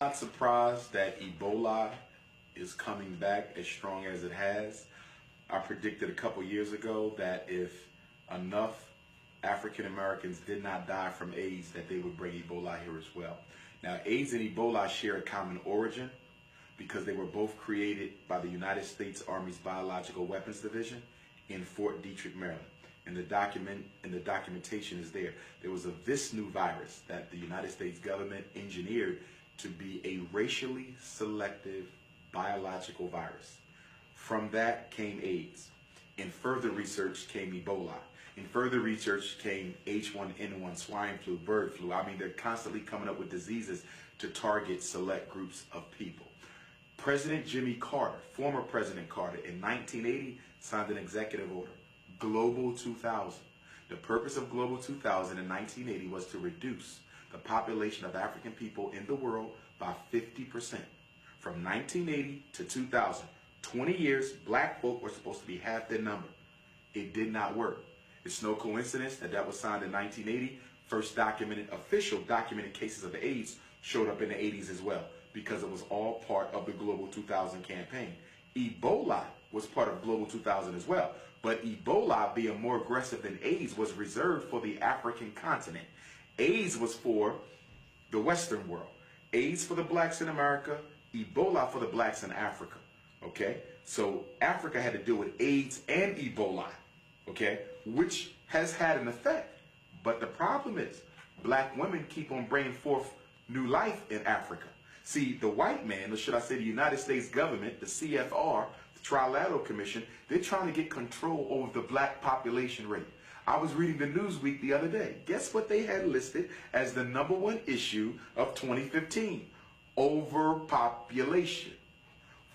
Not surprised that Ebola is coming back as strong as it has. I predicted a couple years ago that if enough African Americans did not die from AIDS, that they would bring Ebola here as well. Now, AIDS and Ebola share a common origin because they were both created by the United States Army's Biological Weapons Division in Fort Detrick, Maryland. And the documentation is there. There was a Visnu virus that the United States government engineered to be a racially selective biological virus. From that came AIDS. In further research came Ebola. In further research came H1N1, swine flu, bird flu. I mean, they're constantly coming up with diseases to target select groups of people. President Jimmy Carter, former President Carter, in 1980 signed an executive order, Global 2000. The purpose of Global 2000 in 1980 was to reduce the population of African people in the world by 50%. From 1980 to 2000, 20 years, black folk were supposed to be half their number. It did not work. It's no coincidence that that was signed in 1980. First official documented cases of AIDS showed up in the 80s as well, because it was all part of the Global 2000 campaign. Ebola was part of Global 2000 as well, but Ebola, being more aggressive than AIDS, was reserved for the African continent. AIDS was for the Western world. AIDS for the blacks in America, Ebola for the blacks in Africa. Okay? So Africa had to deal with AIDS and Ebola, okay, which has had an effect. But the problem is, black women keep on bringing forth new life in Africa. See, the white man, or should I say the United States government, the CFR, the Trilateral Commission, they're trying to get control over the black population rate. I was reading the Newsweek the other day. Guess what they had listed as the #1 issue of 2015? Overpopulation.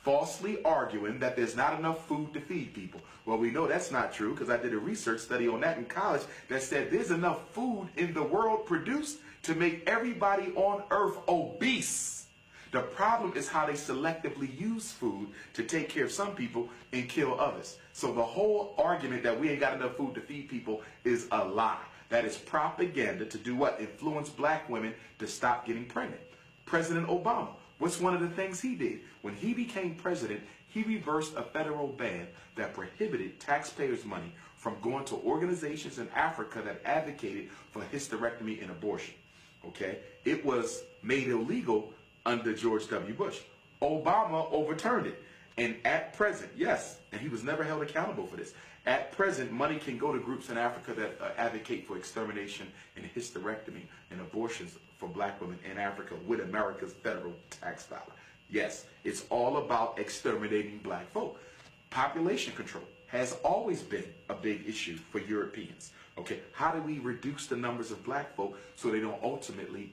Falsely arguing that there's not enough food to feed people. Well, we know that's not true because I did a research study on that in college that said there's enough food in the world produced to make everybody on earth obese. The problem is how they selectively use food to take care of some people and kill others. So the whole argument that we ain't got enough food to feed people is a lie. That is propaganda to do what? Influence black women to stop getting pregnant. President Obama, what's one of the things he did? When he became president, he reversed a federal ban that prohibited taxpayers' money from going to organizations in Africa that advocated for hysterectomy and abortion. Okay? It was made illegal under George W. Bush. Obama overturned it. And at present, yes, and he was never held accountable for this. At present, money can go to groups in Africa that advocate for extermination and hysterectomy and abortions for black women in Africa with America's federal tax dollar. Yes, it's all about exterminating black folk. Population control has always been a big issue for Europeans. Okay, how do we reduce the numbers of black folk so they don't ultimately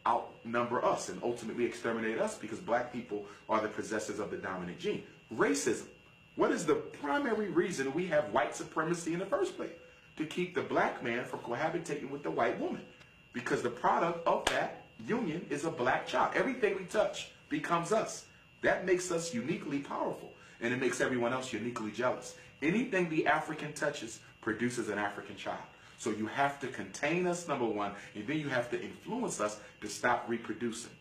outnumber us and ultimately exterminate us, because black people are the possessors of the dominant gene? Racism. What is the primary reason we have white supremacy in the first place? To keep the black man from cohabitating with the white woman. Because the product of that union is a black child. Everything we touch becomes us. That makes us uniquely powerful, and it makes everyone else uniquely jealous. Anything the African touches produces an African child. So you have to contain us, #1, and then you have to influence us to stop reproducing.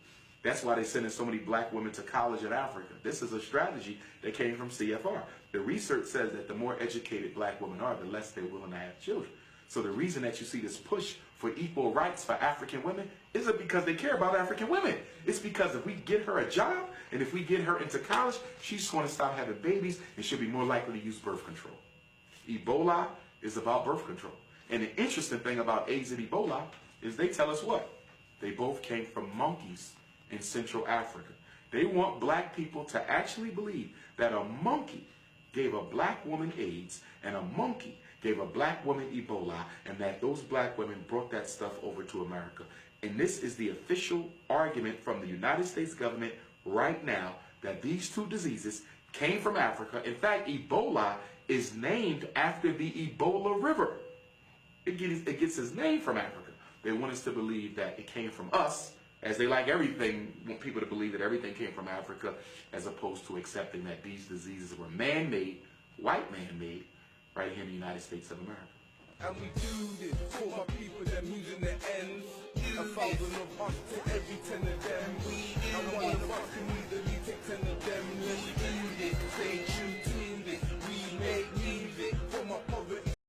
That's why they're sending so many black women to college in Africa. This is a strategy that came from CFR. The research says that the more educated black women are, the less they're willing to have children. So the reason that you see this push for equal rights for African women isn't because they care about African women. It's because if we get her a job and if we get her into college, she's going to stop having babies and she'll be more likely to use birth control. Ebola is about birth control. And the interesting thing about AIDS and Ebola is they tell us what? They both came from monkeys in Central Africa. They want black people to actually believe that a monkey gave a black woman AIDS and a monkey gave a black woman Ebola, and that those black women brought that stuff over to America. And this is the official argument from the United States government right now, that these two diseases came from Africa. In fact, Ebola is named after the Ebola River. It gets its name from Africa. They want us to believe that it came from us, as they like everything, want people to believe that everything came from Africa, as opposed to accepting that these diseases were man-made, white man-made, right here in the United States of America. And we do this for my people, them who's in the ends. 1,000 of us to every 10 of them. I wanna fucking need the